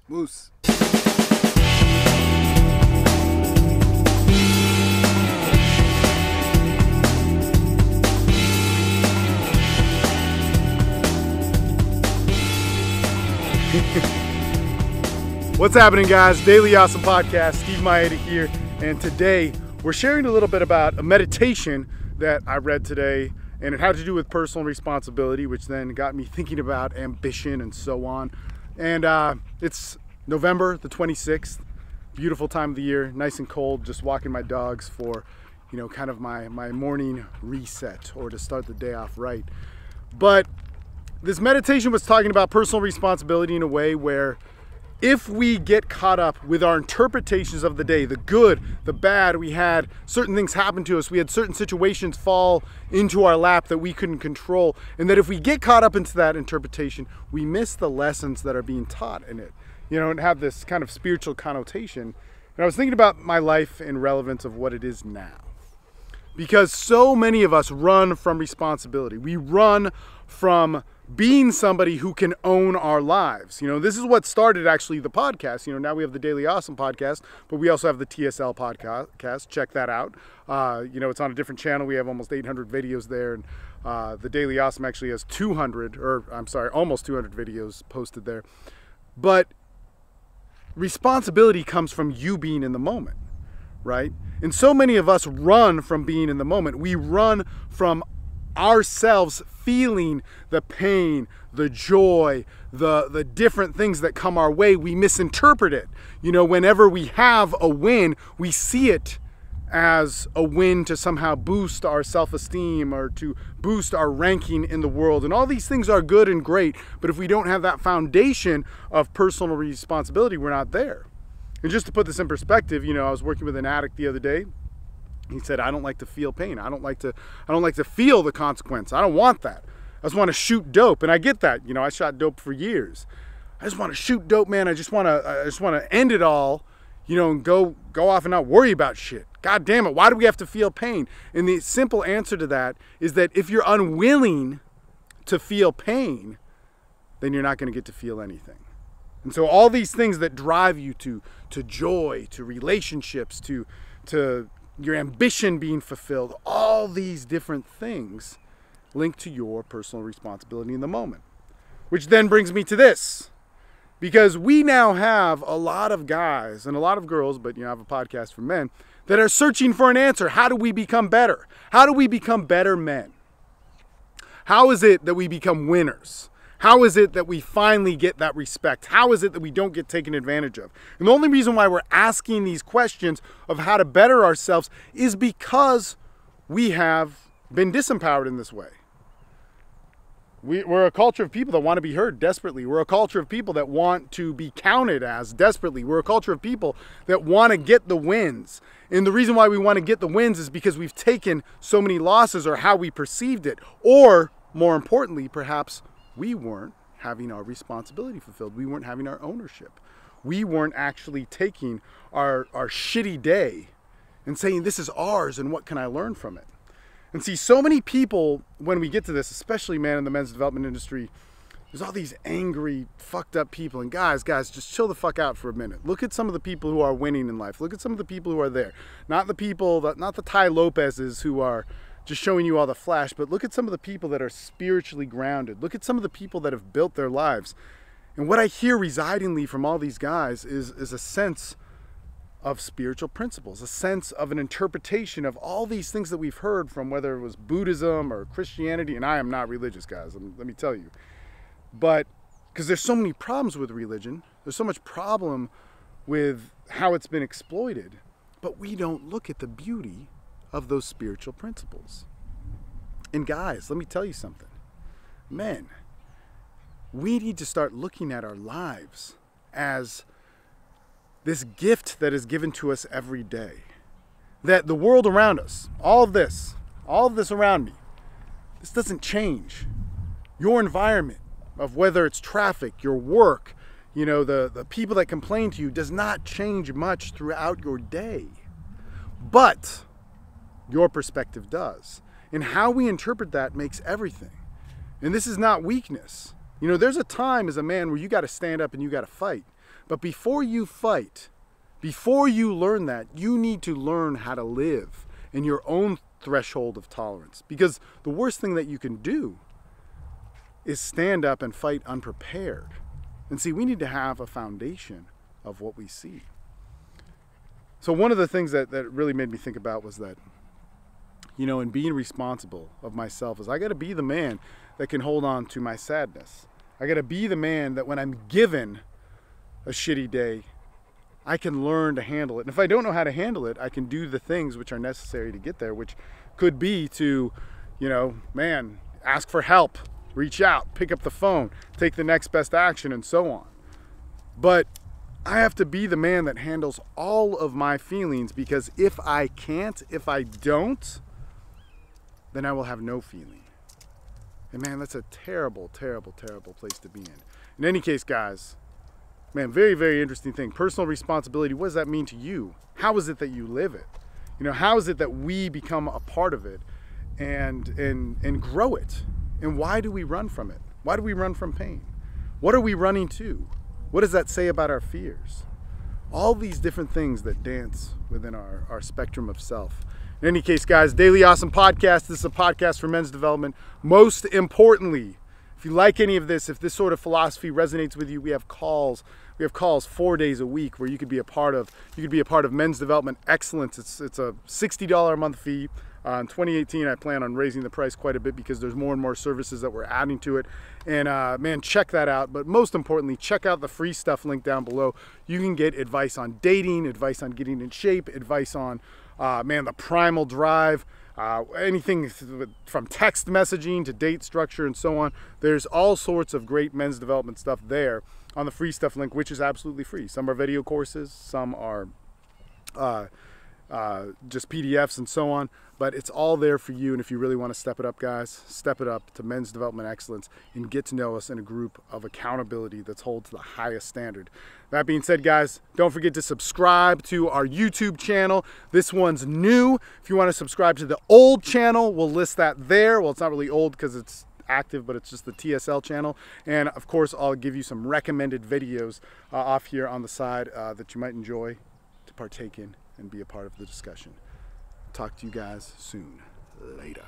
Moose. What's happening, guys? Daily Awesome Podcast. Steve Mayeda here, and today we're sharing a little bit about a meditation that I read today, and it had to do with personal responsibility, which then got me thinking about ambition and so on. And it's November the 26th, beautiful time of the year, nice and cold, just walking my dogs for, kind of my morning reset or to start the day off right. But this meditation was talking about personal responsibility in a way where if we get caught up with our interpretations of the day, the good, the bad, we had certain things happen to us, we had certain situations fall into our lap that we couldn't control, and that if we get caught up into that interpretation, we miss the lessons that are being taught in it, and have this kind of spiritual connotation. And I was thinking about my life in relevance of what it is now. Because so many of us run from responsibility. We run from being somebody who can own our lives. This is what started actually the podcast. Now we have the Daily Awesome Podcast, but we also have the TSL Podcast. Check that out. It's on a different channel. We have almost 800 videos there, and the Daily Awesome actually has almost 200 videos posted there. But responsibility comes from you being in the moment, right? And so many of us run from being in the moment. We run from ourselves feeling the pain, the joy, the different things that come our way. We misinterpret it. Whenever we have a win, we see it as a win to somehow boost our self-esteem or to boost our ranking in the world. And all these things are good and great, but if we don't have that foundation of personal responsibility, we're not there. And just to put this in perspective, I was working with an addict the other day. He said, I don't like to feel pain. I don't like to feel the consequence. I don't want that. I just want to shoot dope. And I get that. I shot dope for years. I just want to shoot dope, man. I just want to end it all, and go off and not worry about shit. God damn it. Why do we have to feel pain? And the simple answer to that is that if you're unwilling to feel pain, then you're not going to get to feel anything. And so all these things that drive you to joy, to relationships, to your ambition being fulfilled, all these different things link to your personal responsibility in the moment. Which then brings me to this. Because we now have a lot of guys and a lot of girls, but I have a podcast for men, that are searching for an answer. How do we become better? How do we become better men? How is it that we become winners? How is it that we finally get that respect? How is it that we don't get taken advantage of? And the only reason why we're asking these questions of how to better ourselves is because we have been disempowered in this way. We're a culture of people that want to be heard desperately. We're a culture of people that want to be counted as desperately. We're a culture of people that want to get the wins. And the reason why we want to get the wins is because we've taken so many losses or how we perceived it. Or, more importantly, perhaps we weren't having our responsibility fulfilled. We weren't having our ownership. We weren't actually taking our shitty day and saying, this is ours and what can I learn from it? And see, so many people, when we get to this, especially, man, in the men's development industry, there's all these angry, fucked up people. And guys, just chill the fuck out for a minute. Look at some of the people who are winning in life. Look at some of the people who are there. Not the Ty Lopez's who are just showing you all the flash, but look at some of the people that are spiritually grounded. Look at some of the people that have built their lives. And what I hear residingly from all these guys is a sense of spiritual principles, a sense of an interpretation of all these things that we've heard from, whether it was Buddhism or Christianity. And I am not religious, guys, let me tell you. But because there's so many problems with religion, there's so much problem with how it's been exploited, but we don't look at the beauty of those spiritual principles. And guys, let me tell you something. Men, we need to start looking at our lives as this gift that is given to us every day. That the world around us, all of this around me, this doesn't change. Your environment, of whether it's traffic, your work, the people that complain to you, does not change much throughout your day. But your perspective does. And how we interpret that makes everything. And this is not weakness. There's a time as a man where you got to stand up and you got to fight. But before you fight, before you learn that, you need to learn how to live in your own threshold of tolerance. Because the worst thing that you can do is stand up and fight unprepared. And see, we need to have a foundation of what we see. So one of the things that really made me think about was that, you know, in being responsible of myself, is I got to be the man that can hold on to my sadness. I got to be the man that when I'm given a shitty day, I can learn to handle it. And if I don't know how to handle it, I can do the things which are necessary to get there, which could be to, you know, man, ask for help, reach out, pick up the phone, take the next best action, and so on. But I have to be the man that handles all of my feelings, because if I can't, if I don't, then I will have no feeling. And man, that's a terrible, terrible, terrible place to be in. In any case, guys, man, very, very interesting thing. Personal responsibility, what does that mean to you? How is it that you live it? You know, how is it that we become a part of it and grow it? And why do we run from it? Why do we run from pain? What are we running to? What does that say about our fears? All these different things that dance within our spectrum of self. In any case, guys, Daily Awesome Podcast. This is a podcast for men's development. Most importantly, if you like any of this, if this sort of philosophy resonates with you, we have calls. We have calls 4 days a week where you could be a part of. You could be a part of Men's Development Excellence. It's a $60 a month fee. In 2018, I plan on raising the price quite a bit because there's more and more services that we're adding to it. And man, check that out. But most importantly, check out the free stuff link down below. You can get advice on dating, advice on getting in shape, advice on, man, the primal drive, anything from text messaging to date structure and so on. There's all sorts of great men's development stuff there on the free stuff link, which is absolutely free. Some are video courses, some are just PDFs and so on, but it's all there for you. And if you really want to step it up, guys, step it up to Men's Development Excellence and get to know us in a group of accountability that's held to the highest standard. That being said, guys, don't forget to subscribe to our YouTube channel. This one's new. If you want to subscribe to the old channel, we'll list that there. Well, it's not really old because it's active, but it's just the TSL channel. And of course, I'll give you some recommended videos off here on the side that you might enjoy to partake in and be a part of the discussion. Talk to you guys soon. Later.